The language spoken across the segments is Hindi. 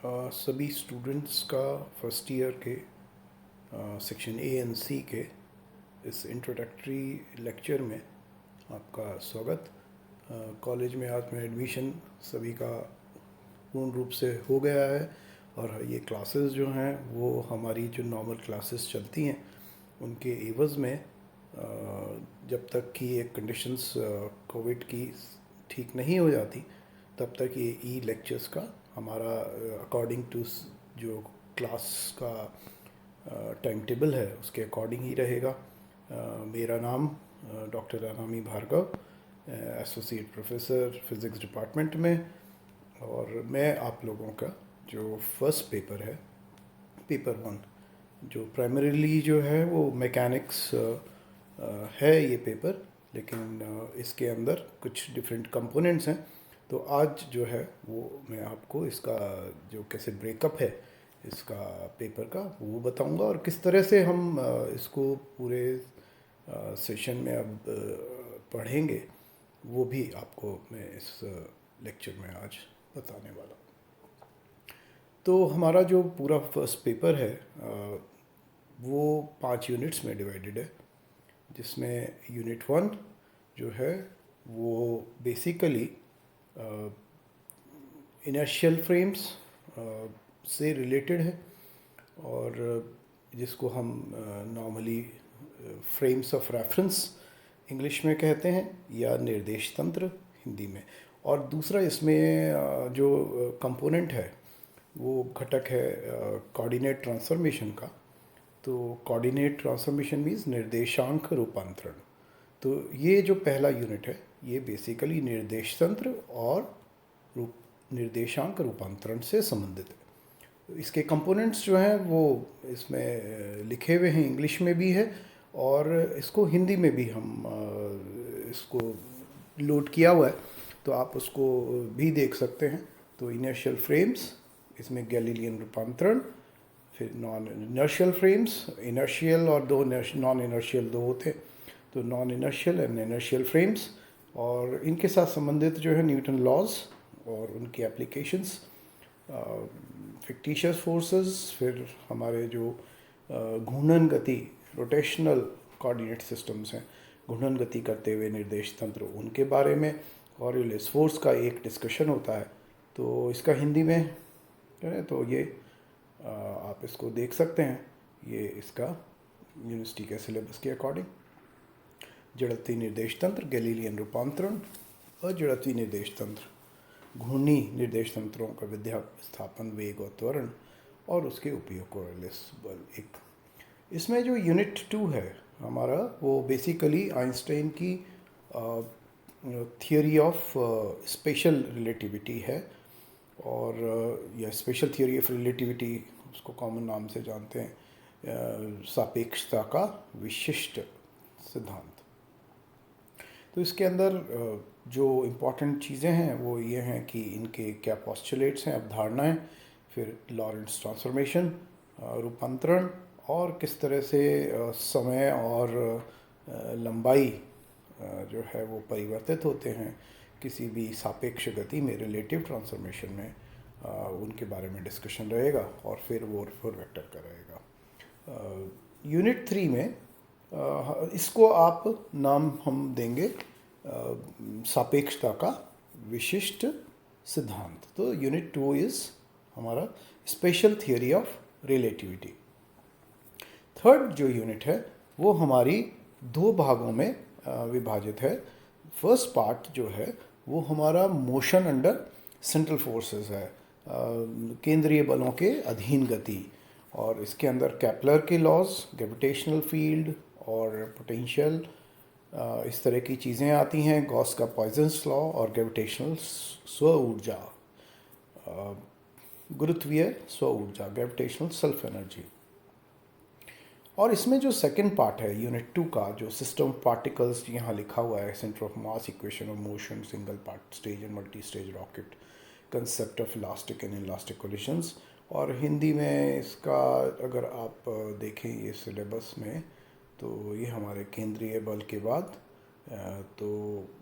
सभी स्टूडेंट्स का फर्स्ट ईयर के सेक्शन ए एंड सी के इस इंट्रोडक्टरी लेक्चर में आपका स्वागत। कॉलेज में आज में एडमिशन सभी का पूर्ण रूप से हो गया है और ये क्लासेस जो हैं वो हमारी जो नॉर्मल क्लासेस चलती हैं उनके एवज़ में जब तक कि ये कंडीशंस कोविड की ठीक नहीं हो जाती तब तक ये ई लेक्चर्स का हमारा अकॉर्डिंग टू जो क्लास का टाइम टेबल है उसके अकॉर्डिंग ही रहेगा। मेरा नाम doctor Anami Bhargav, associate professor physics department में, और मैं आप लोगों का जो फर्स्ट पेपर है, पेपर वन, जो प्राइमरीली जो है वो मैकेनिक्स है ये पेपर, लेकिन इसके अंदर कुछ डिफरेंट कंपोनेंट्स हैं। तो आज जो है वो मैं आपको इसका जो कैसे ब्रेकअप है इसका पेपर का वो बताऊंगा और किस तरह से हम इसको पूरे सेशन में अब पढ़ेंगे वो भी आपको मैं इस लेक्चर में आज बताने वाला हूँ। तो हमारा जो पूरा फर्स्ट पेपर है वो 5 यूनिट्स में डिवाइडेड है, जिसमें यूनिट 1 जो है वो बेसिकली इनर्शियल फ्रेम्स से रिलेटेड है और जिसको हम normally frames of reference English में कहते हैं या निर्देश तंत्र हिंदी में। और दूसरा इसमें जो कंपोनेंट है वो घटक है कोऑर्डिनेट ट्रांसफॉर्मेशन का। तो कोऑर्डिनेट ट्रांसफॉर्मेशन मीन्स निर्देशांक रूपांतरण। तो ये जो पहला यूनिट है ये बेसिकली निर्देश तंत्र और निर्देशांक रूपांतरण से संबंधित है। इसके कंपोनेंट्स जो हैं वो इसमें लिखे हुए हैं, इंग्लिश में भी है और इसको हिंदी में भी हम इसको लोड किया हुआ है, तो आप उसको भी देख सकते हैं। तो इनर्शियल फ्रेम्स, इसमें गैलीलियन रूपांतरण, फिर नॉन इनर्शियल फ्रेम्स, इनर्शियल और दो नॉन इनर्शियल दो होते हैं, तो non inertial and inertial frames, और इनके साथ संबंधित जो है न्यूटन लॉज और उनकी एप्लीकेशंस, फिक्टिशियस फोर्सेस, फिर हमारे जो घूर्णन गति रोटेशनल कोऑर्डिनेट सिस्टम्स हैं, घूर्णन गति करते हुए निर्देश तंत्र, उनके बारे में, कॉरियोलिस फोर्स का एक डिस्कशन होता है। तो इसका हिंदी में है, तो ये आप इसको देख सकते हैं, ये इसका यूनिवर्सिटी के सिलेबस के अकॉर्डिंग। जड़त्वीय निर्देश तंत्र, गैलीलियन रूपांतरण, अजड़त्वीय निर्देश तंत्र, घूर्णी निर्देश तंत्रों का विस्थापन, वेग और त्वरण, और उसके उपयोग कॉरियोलिस बल एक। इसमें जो यूनिट 2 है हमारा वो बेसिकली आइंस्टाइन की थियोरी ऑफ स्पेशल रिलेटिविटी है, और या स्पेशल थियोरी ऑफ रिलेटिविटी उसको कॉमन नाम से जानते हैं, सापेक्षता का विशिष्ट सिद्धांत। तो इसके अंदर जो इम्पॉर्टेंट चीज़ें हैं वो ये हैं कि इनके क्या पोस्टुलेट्स हैं, अवधारणाएं, फिर लॉरेंट्ज ट्रांसफॉर्मेशन, रूपांतरण, और किस तरह से समय और लंबाई जो है वो परिवर्तित होते हैं किसी भी सापेक्ष गति में, रिलेटिव ट्रांसफॉर्मेशन में, उनके बारे में डिस्कशन रहेगा, और फिर वो फोर वेक्टर का रहेगा। यूनिट 3 में इसको आप नाम हम देंगे सापेक्षता का विशिष्ट सिद्धांत। तो यूनिट 2 इज़ हमारा special theory of relativity. Third जो यूनिट है वो हमारी 2 भागों में विभाजित है। फर्स्ट पार्ट जो है वो हमारा मोशन अंडर सेंट्रल फोर्सेस है, केंद्रीय बलों के अधीन गति, और इसके अंदर केपलर के लॉज, ग्रेविटेशनल फील्ड और पोटेंशियल, इस तरह की चीज़ें आती हैं, गॉस का पॉइजन्स लॉ और ग्रेविटेशनल स्व ऊर्जा, गुरुत्वीय स्व ऊर्जा, ग्रेविटेशनल सेल्फ एनर्जी। और इसमें जो सेकंड पार्ट है यूनिट 2 का, जो सिस्टम ऑफ पार्टिकल्स यहाँ लिखा हुआ है, centre of mass, equation of motion, single part stage and multi stage rocket, concept of elastic and elastic collisions, और हिंदी में इसका अगर आप देखें ये सिलेबस में, तो ये हमारे केंद्रीय बल के बाद तो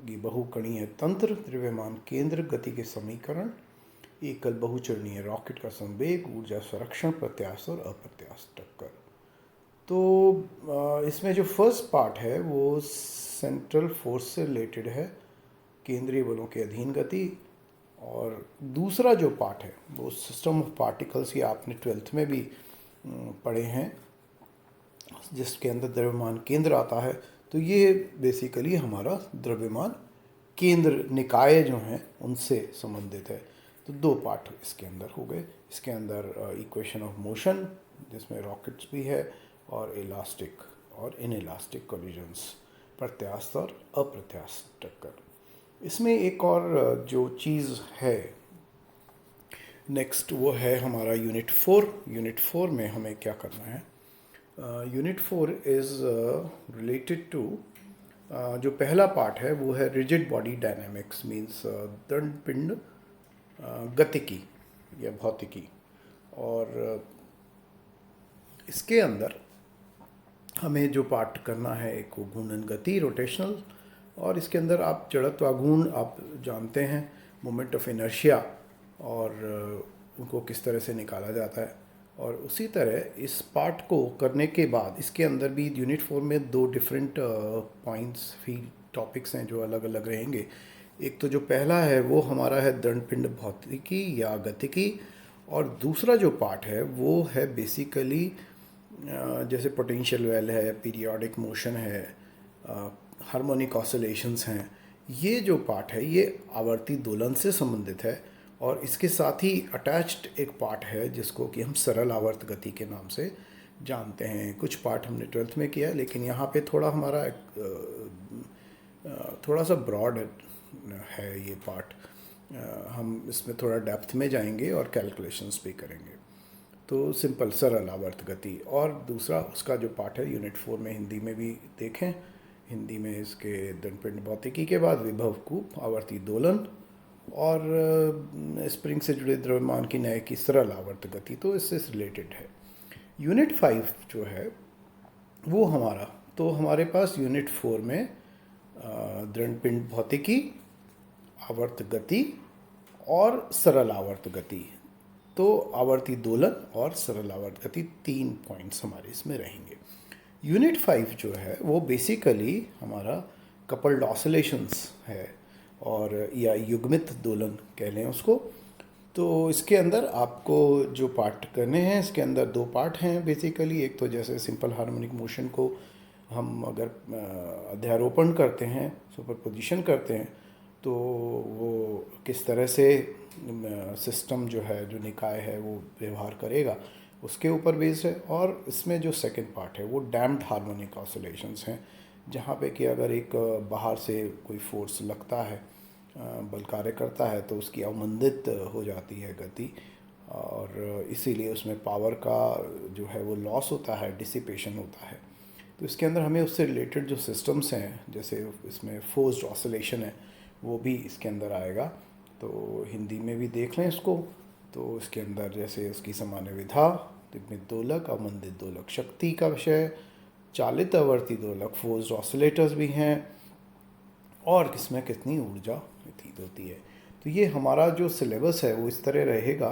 ये बहुकणीय तंत्र, द्रव्यमान केंद्र, गति के समीकरण, एकल बहुचरणीय रॉकेट का संवेग, ऊर्जा संरक्षण, प्रत्यास्थ और अप्रत्यास्थ टक्कर। तो इसमें जो फर्स्ट पार्ट है वो सेंट्रल फोर्स से रिलेटेड है, केंद्रीय बलों के अधीन गति। और दूसरा जो पार्ट है वो सिस्टम ऑफ पार्टिकल्स, ये आपने 12th में भी पढ़े हैं, जिसके अंदर द्रव्यमान केंद्र आता है। तो ये बेसिकली हमारा द्रव्यमान केंद्र निकाय जो हैं उनसे संबंधित है। तो दो पार्ट इसके अंदर हो गए। इसके अंदर इक्वेशन ऑफ मोशन, जिसमें रॉकेट्स भी है, और इलास्टिक और इनइलास्टिक कोलिजन्स, प्रत्यास्थ और अप्रत्यास्थ टक्कर। इसमें एक और जो चीज़ है नेक्स्ट, वो है हमारा यूनिट 4। यूनिट 4 में हमें क्या करना है? यूनिट 4 इज़ रिलेटेड टू, जो पहला पार्ट है वो है रिजिड बॉडी डायनामिक्स, मीन्स दंड पिंड गतिकी या भौतिकी। और इसके अंदर हमें जो पार्ट करना है, एक वो घूर्णन गति, रोटेशनल, और इसके अंदर आप जड़त्वाघूर्ण आप जानते हैं, मोमेंट ऑफ इनर्शिया, और उनको किस तरह से निकाला जाता है। और उसी तरह इस पार्ट को करने के बाद इसके अंदर भी यूनिट 4 में दो डिफरेंट पॉइंट्स भी टॉपिक्स हैं जो अलग अलग रहेंगे। एक तो जो पहला है वो हमारा है दंडपिंड भौतिकी या गतिकी, और दूसरा जो पार्ट है वो है बेसिकली जैसे पोटेंशियल वेल है, पीरियोडिक मोशन है, हार्मोनिक ऑसिलेशंस हैं। ये जो पार्ट है ये आवर्ती दोलन से संबंधित है। और इसके साथ ही अटैच्ड एक पार्ट है जिसको कि हम सरल आवर्त गति के नाम से जानते हैं। कुछ पार्ट हमने 12th में किया है, लेकिन यहाँ पे थोड़ा हमारा थोड़ा सा ब्रॉड है ये पार्ट। हम इसमें थोड़ा डेप्थ में जाएंगे और कैलकुलेशंस भी करेंगे। तो सिंपल सरल आवर्त गति। और दूसरा उसका जो पार्ट है यूनिट 4 में हिंदी में भी देखें, हिंदी में इसके दंडपिंड भौतिकी के बाद विभव कूप, आवर्ती दोलन और स्प्रिंग से जुड़े द्रव्यमान की न्याय की सरल आवर्त गति, तो इससे रिलेटेड है। यूनिट 5 जो है वो हमारा, तो हमारे पास यूनिट 4 में दंडपिंड भौतिकी, आवर्त गति और सरल आवर्त गति, तो आवर्ती दोलन और सरल आवर्त गति, 3 पॉइंट्स हमारे इसमें रहेंगे। यूनिट 5 जो है वो बेसिकली हमारा कपल्ड ऑसिलेशंस है, और या युग्मित दोलन कह लें उसको। तो इसके अंदर आपको जो पार्ट करने हैं, इसके अंदर दो पार्ट हैं बेसिकली। एक तो जैसे सिंपल हार्मोनिक मोशन को हम अगर अध्यारोपण करते हैं, सुपरपोजिशन करते हैं, तो वो किस तरह से सिस्टम जो है, जो निकाय है, वो व्यवहार करेगा, उसके ऊपर बेस्ड है। और इसमें जो सेकंड पार्ट है वो डैम्प्ड हार्मोनिक ऑसिलेशंस हैं, जहाँ पे कि अगर एक बाहर से कोई फोर्स लगता है, बल कार्य करता है, तो उसकी अवमंदित हो जाती है गति, और इसीलिए उसमें पावर का जो है वो लॉस होता है, डिसिपेशन होता है। तो इसके अंदर हमें उससे रिलेटेड जो सिस्टम्स हैं, जैसे इसमें फोर्स्ड ऑसिलेशन है, वो भी इसके अंदर आएगा। तो हिंदी में भी देख लें इसको। तो इसके अंदर जैसे उसकी सामान्य विधा, युग्मित दोलक, अवमंदित दोलक, शक्ति का विषय, चालित आवर्ती दोलक, फोर्स्ड ऑसिलेटर्स भी हैं, और किसमें कितनी ऊर्जा व्यतीत होती है। तो ये हमारा जो सिलेबस है वो इस तरह रहेगा।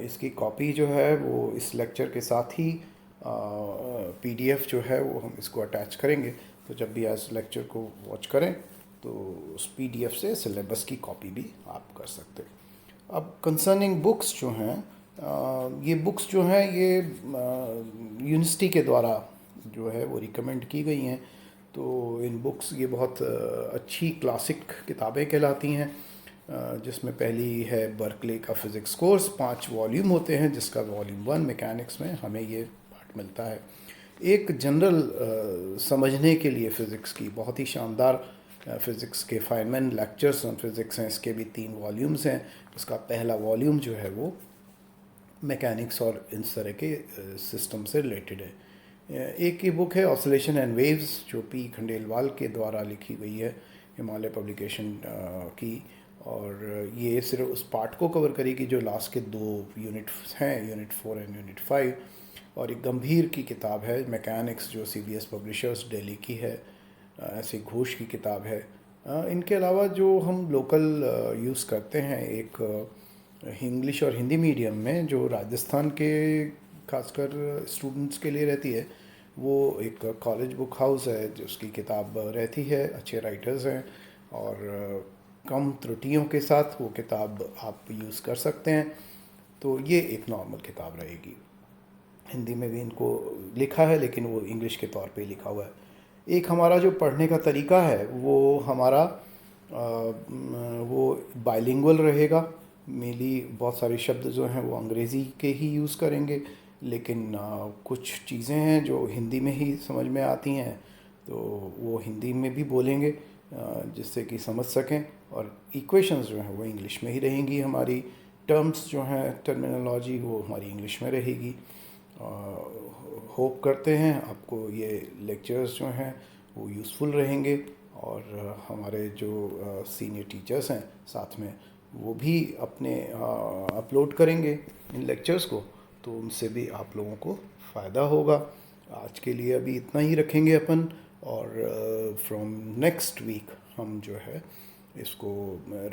इसकी कॉपी जो है वो इस लेक्चर के साथ ही PDF जो है वो हम इसको अटैच करेंगे। तो जब भी आज लेक्चर को वॉच करें तो उस PDF से सिलेबस की कॉपी भी आप कर सकते हैं। अब कंसर्निंग बुक्स जो हैं, ये बुक्स जो हैं ये यूनिवर्सिटी के द्वारा जो है वो रिकमेंड की गई हैं। तो इन बुक्स ये बहुत अच्छी क्लासिक किताबें कहलाती हैं, जिसमें पहली है बर्कले का फ़िज़िक्स कोर्स, 5 वॉल्यूम होते हैं, जिसका वॉल्यूम 1 मैकेनिक्स में हमें ये पार्ट मिलता है। एक जनरल समझने के लिए फ़िज़िक्स की बहुत ही शानदार फ़िज़िक्स के फाइनमैन लेक्चर्स ऑन फ़िज़िक्स हैं, इसके भी 3 वॉल्यूम्स हैं। उसका पहला वॉल्यूम जो है वो मैकेनिक्स और इस तरह के सिस्टम से रिलेटेड है। एक ये बुक है ऑसिलेशन एंड वेव्स, जो P खंडेलवाल के द्वारा लिखी गई है, हिमालय पब्लिकेशन की। और ये सिर्फ उस पार्ट को कवर करेगी जो लास्ट के 2 यूनिट्स हैं, यूनिट 4 एंड यूनिट 5। और एक गंभीर की किताब है मैकेनिक्स, जो CBS पब्लिशर्स दिल्ली की है, ऐसे घोष की किताब है। इनके अलावा जो हम लोकल यूज़ करते हैं, एक इंग्लिश और हिंदी मीडियम में जो राजस्थान के खासकर स्टूडेंट्स के लिए रहती है, वो एक कॉलेज बुक हाउस है जिसकी किताब रहती है, अच्छे राइटर्स हैं और कम त्रुटियों के साथ वो किताब आप यूज़ कर सकते हैं। तो ये एक नॉर्मल किताब रहेगी। हिंदी में भी इनको लिखा है लेकिन वो इंग्लिश के तौर पे लिखा हुआ है। एक हमारा जो पढ़ने का तरीका है वो हमारा वो बाइलिंगुअल रहेगा। मेनली बहुत सारे शब्द जो हैं वो अंग्रेज़ी के ही यूज़ करेंगे, लेकिन कुछ चीज़ें हैं जो हिंदी में ही समझ में आती हैं तो वो हिंदी में भी बोलेंगे जिससे कि समझ सकें। और इक्वेशंस जो हैं वो इंग्लिश में ही रहेंगी हमारी। टर्म्स जो हैं, टर्मिनोलॉजी, वो हमारी इंग्लिश में रहेगी। होप करते हैं आपको ये लेक्चर्स जो हैं वो यूज़फुल रहेंगे और हमारे जो सीनियर टीचर्स हैं साथ में वो भी अपने अपलोड करेंगे इन लेक्चर्स को, तो उनसे भी आप लोगों को फ़ायदा होगा। आज के लिए अभी इतना ही रखेंगे अपन, और फ्रॉम नेक्स्ट वीक हम जो है इसको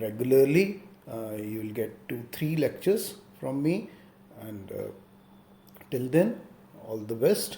regularly you will get 2-3 lectures from me, and till then, all the best.